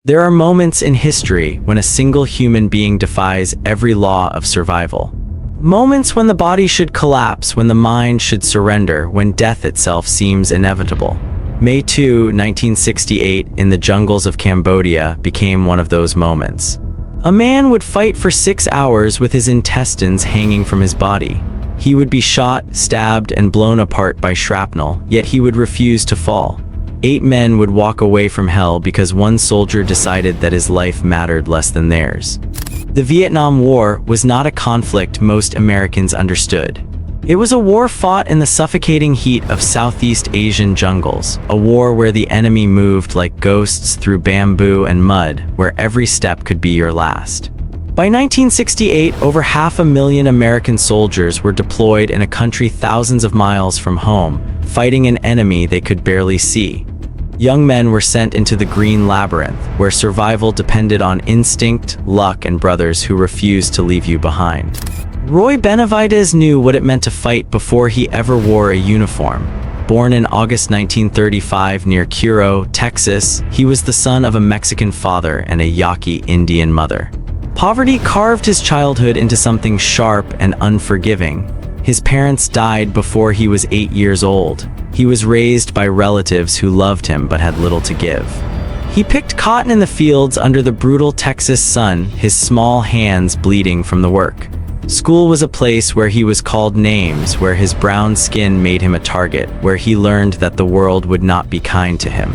There are moments in history when a single human being defies every law of survival. Moments when the body should collapse, when the mind should surrender, when death itself seems inevitable. May 2, 1968, in the jungles of Cambodia, became one of those moments. A man would fight for 6 hours with his intestines hanging from his body. He would be shot, stabbed, and blown apart by shrapnel, yet he would refuse to fall. 8 men would walk away from hell because one soldier decided that his life mattered less than theirs. The Vietnam War was not a conflict most Americans understood. It was a war fought in the suffocating heat of Southeast Asian jungles, a war where the enemy moved like ghosts through bamboo and mud, where every step could be your last. By 1968, over 500,000 American soldiers were deployed in a country thousands of miles from home, fighting an enemy they could barely see. Young men were sent into the Green Labyrinth, where survival depended on instinct, luck, and brothers who refused to leave you behind. Roy Benavidez knew what it meant to fight before he ever wore a uniform. Born in August 1935 near Curo, Texas, he was the son of a Mexican father and a Yaqui Indian mother. Poverty carved his childhood into something sharp and unforgiving. His parents died before he was 8 years old. He was raised by relatives who loved him but had little to give. He picked cotton in the fields under the brutal Texas sun, his small hands bleeding from the work. School was a place where he was called names, where his brown skin made him a target, where he learned that the world would not be kind to him.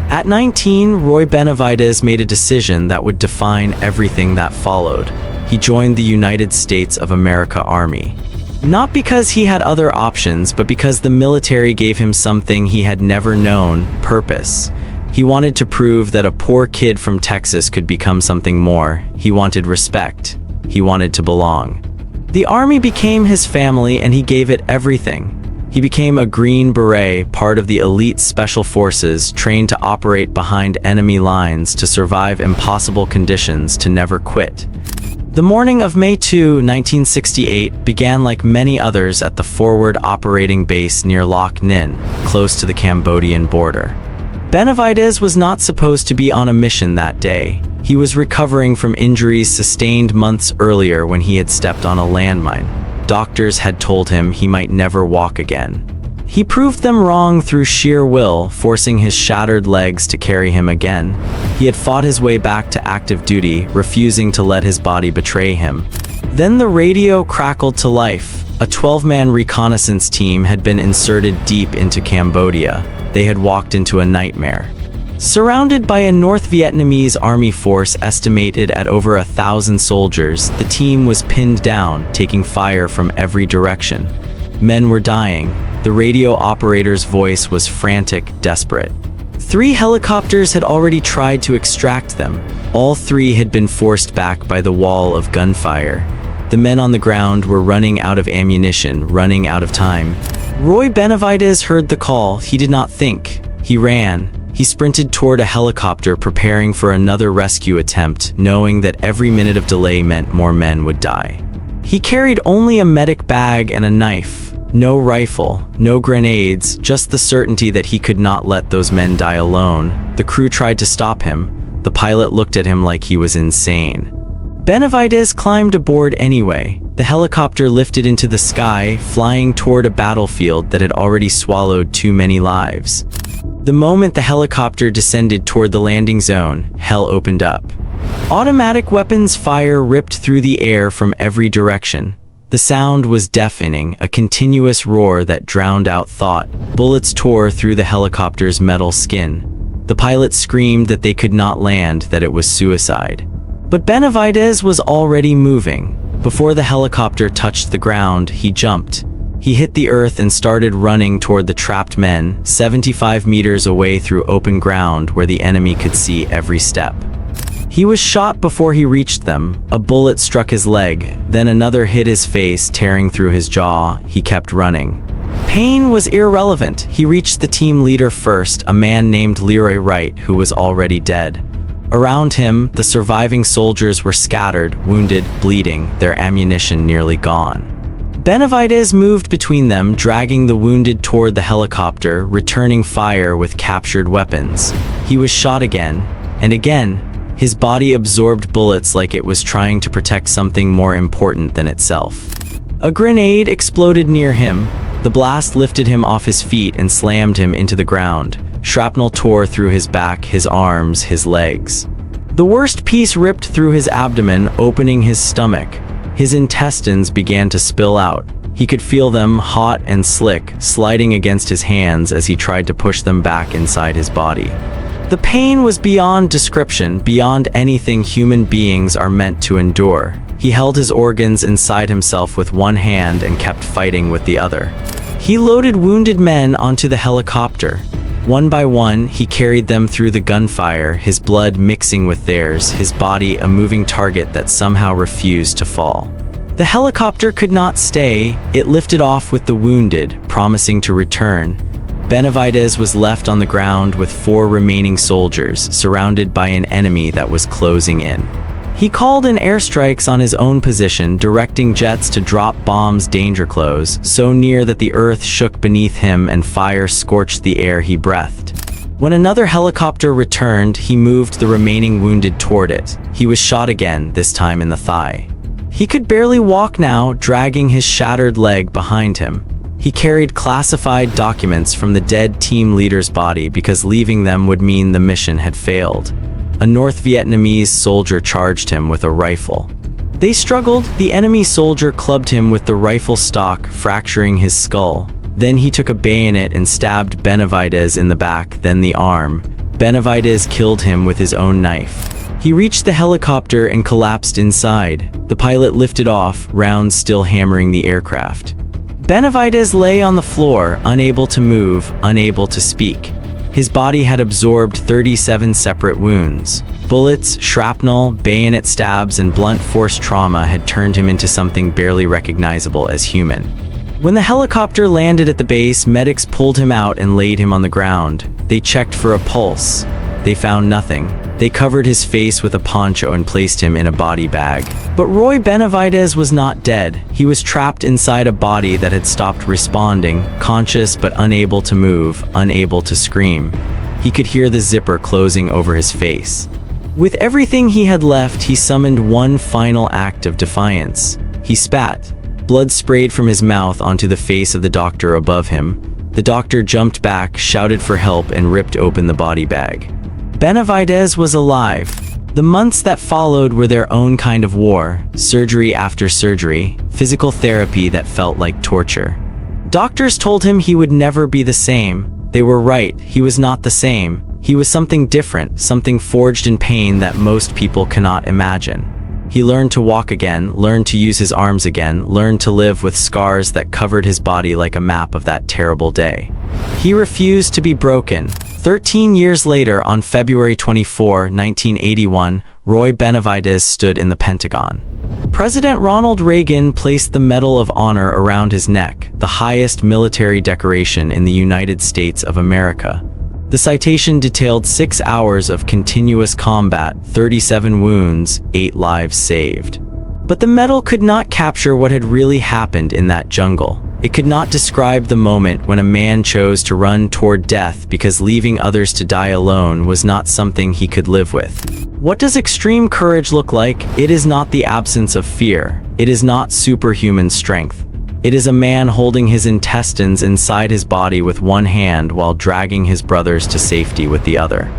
At 19, Roy Benavidez made a decision that would define everything that followed. He joined the United States of America Army. Not because he had other options, but because the military gave him something he had never known: purpose. He wanted to prove that a poor kid from Texas could become something more. He wanted respect. He wanted to belong. The Army became his family, and he gave it everything. He became a Green Beret, part of the elite special forces, trained to operate behind enemy lines, to survive impossible conditions, to never quit. The morning of May 2, 1968, began like many others at the Forward Operating Base near Loc Ninh, close to the Cambodian border. Benavidez was not supposed to be on a mission that day. He was recovering from injuries sustained months earlier when he had stepped on a landmine. Doctors had told him he might never walk again. He proved them wrong through sheer will, forcing his shattered legs to carry him again. He had fought his way back to active duty, refusing to let his body betray him. Then the radio crackled to life. A 12-man reconnaissance team had been inserted deep into Cambodia. They had walked into a nightmare. Surrounded by a North Vietnamese army force estimated at over 1,000 soldiers, the team was pinned down, taking fire from every direction. Men were dying. The radio operator's voice was frantic, desperate. 3 helicopters had already tried to extract them. All 3 had been forced back by the wall of gunfire. The men on the ground were running out of ammunition, running out of time. Roy Benavidez heard the call. He did not think. He ran. He sprinted toward a helicopter, preparing for another rescue attempt, knowing that every minute of delay meant more men would die. He carried only a medic bag and a knife. No rifle, no grenades, just the certainty that he could not let those men die alone. The crew tried to stop him. The pilot looked at him like he was insane. Benavidez climbed aboard anyway. The helicopter lifted into the sky, flying toward a battlefield that had already swallowed too many lives. The moment the helicopter descended toward the landing zone, hell opened up. Automatic weapons fire ripped through the air from every direction. The sound was deafening, a continuous roar that drowned out thought. Bullets tore through the helicopter's metal skin. The pilots screamed that they could not land, that it was suicide. But Benavidez was already moving. Before the helicopter touched the ground, he jumped. He hit the earth and started running toward the trapped men, 75 meters away through open ground where the enemy could see every step. He was shot before he reached them. A bullet struck his leg, then another hit his face, tearing through his jaw. He kept running. Pain was irrelevant. He reached the team leader first, a man named Leroy Wright, who was already dead. Around him, the surviving soldiers were scattered, wounded, bleeding, their ammunition nearly gone. Benavidez moved between them, dragging the wounded toward the helicopter, returning fire with captured weapons. He was shot again. And again, his body absorbed bullets like it was trying to protect something more important than itself. A grenade exploded near him. The blast lifted him off his feet and slammed him into the ground. Shrapnel tore through his back, his arms, his legs. The worst piece ripped through his abdomen, opening his stomach. His intestines began to spill out. He could feel them, hot and slick, sliding against his hands as he tried to push them back inside his body. The pain was beyond description, beyond anything human beings are meant to endure. He held his organs inside himself with one hand and kept fighting with the other. He loaded wounded men onto the helicopter. One by one, he carried them through the gunfire, his blood mixing with theirs, his body a moving target that somehow refused to fall. The helicopter could not stay. It lifted off with the wounded, promising to return. Benavidez was left on the ground with 4 remaining soldiers, surrounded by an enemy that was closing in. He called in airstrikes on his own position, directing jets to drop bombs danger close, so near that the earth shook beneath him and fire scorched the air he breathed. When another helicopter returned, he moved the remaining wounded toward it. He was shot again, this time in the thigh. He could barely walk now, dragging his shattered leg behind him. He carried classified documents from the dead team leader's body because leaving them would mean the mission had failed. A North Vietnamese soldier charged him with a rifle. They struggled. The enemy soldier clubbed him with the rifle stock, fracturing his skull. Then he took a bayonet and stabbed Benavidez in the back, then the arm. Benavidez killed him with his own knife. He reached the helicopter and collapsed inside. The pilot lifted off, rounds still hammering the aircraft. Benavidez lay on the floor, unable to move, unable to speak. His body had absorbed 37 separate wounds. Bullets, shrapnel, bayonet stabs, and blunt force trauma had turned him into something barely recognizable as human. When the helicopter landed at the base, medics pulled him out and laid him on the ground. They checked for a pulse. They found nothing. They covered his face with a poncho and placed him in a body bag. But Roy Benavidez was not dead. He was trapped inside a body that had stopped responding, conscious but unable to move, unable to scream. He could hear the zipper closing over his face. With everything he had left, he summoned one final act of defiance. He spat. Blood sprayed from his mouth onto the face of the doctor above him. The doctor jumped back, shouted for help, and ripped open the body bag. Benavidez was alive. The months that followed were their own kind of war, surgery after surgery, physical therapy that felt like torture. Doctors told him he would never be the same. They were right, he was not the same. He was something different, something forged in pain that most people cannot imagine. He learned to walk again, learned to use his arms again, learned to live with scars that covered his body like a map of that terrible day. He refused to be broken. 13 years later, on February 24, 1981, Roy Benavidez stood in the Pentagon. President Ronald Reagan placed the Medal of Honor around his neck, the highest military decoration in the United States of America. The citation detailed 6 hours of continuous combat, 37 wounds, 8 lives saved. But the medal could not capture what had really happened in that jungle. It could not describe the moment when a man chose to run toward death because leaving others to die alone was not something he could live with. What does extreme courage look like? It is not the absence of fear. It is not superhuman strength. It is a man holding his intestines inside his body with one hand while dragging his brothers to safety with the other.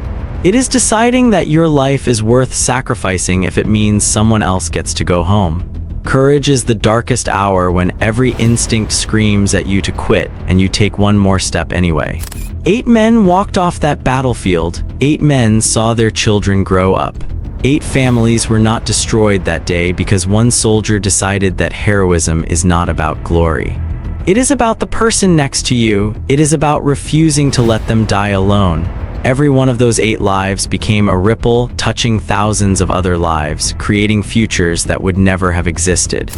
It is deciding that your life is worth sacrificing if it means someone else gets to go home. Courage is the darkest hour when every instinct screams at you to quit and you take one more step anyway. 8 men walked off that battlefield. 8 men saw their children grow up. 8 families were not destroyed that day because one soldier decided that heroism is not about glory. It is about the person next to you. It is about refusing to let them die alone. Every one of those 8 lives became a ripple, touching thousands of other lives, creating futures that would never have existed.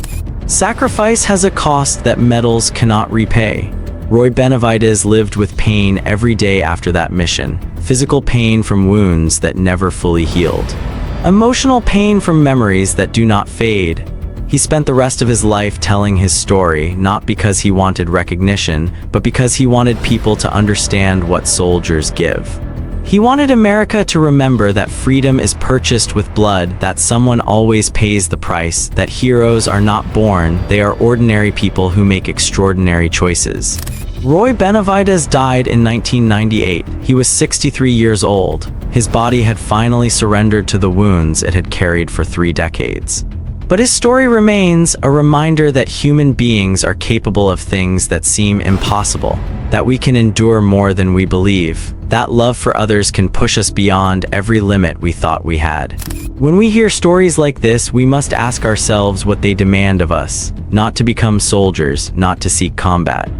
Sacrifice has a cost that medals cannot repay. Roy Benavidez lived with pain every day after that mission. Physical pain from wounds that never fully healed. Emotional pain from memories that do not fade. He spent the rest of his life telling his story, not because he wanted recognition, but because he wanted people to understand what soldiers give. He wanted America to remember that freedom is purchased with blood, that someone always pays the price, that heroes are not born, they are ordinary people who make extraordinary choices. Roy Benavidez died in 1998. He was 63 years old. His body had finally surrendered to the wounds it had carried for 3 decades. But his story remains a reminder that human beings are capable of things that seem impossible, that we can endure more than we believe, that love for others can push us beyond every limit we thought we had. When we hear stories like this, we must ask ourselves what they demand of us, not to become soldiers, not to seek combat,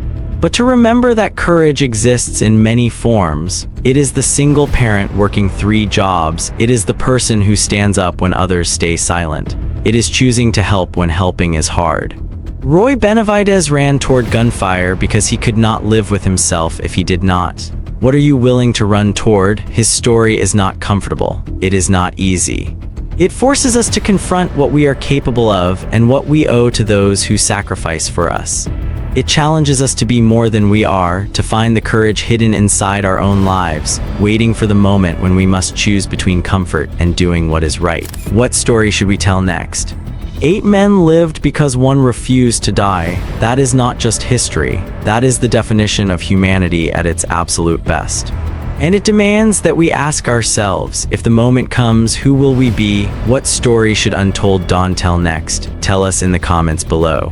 but to remember that courage exists in many forms. It is the single parent working 3 jobs. It is the person who stands up when others stay silent. It is choosing to help when helping is hard. Roy Benavidez ran toward gunfire because he could not live with himself if he did not. What are you willing to run toward? His story is not comfortable. It is not easy. It forces us to confront what we are capable of and what we owe to those who sacrifice for us. It challenges us to be more than we are, to find the courage hidden inside our own lives, waiting for the moment when we must choose between comfort and doing what is right. What story should we tell next? 8 men lived because one refused to die. That is not just history. That is the definition of humanity at its absolute best. And it demands that we ask ourselves, if the moment comes, who will we be? What story should Untold Dawn tell next? Tell us in the comments below.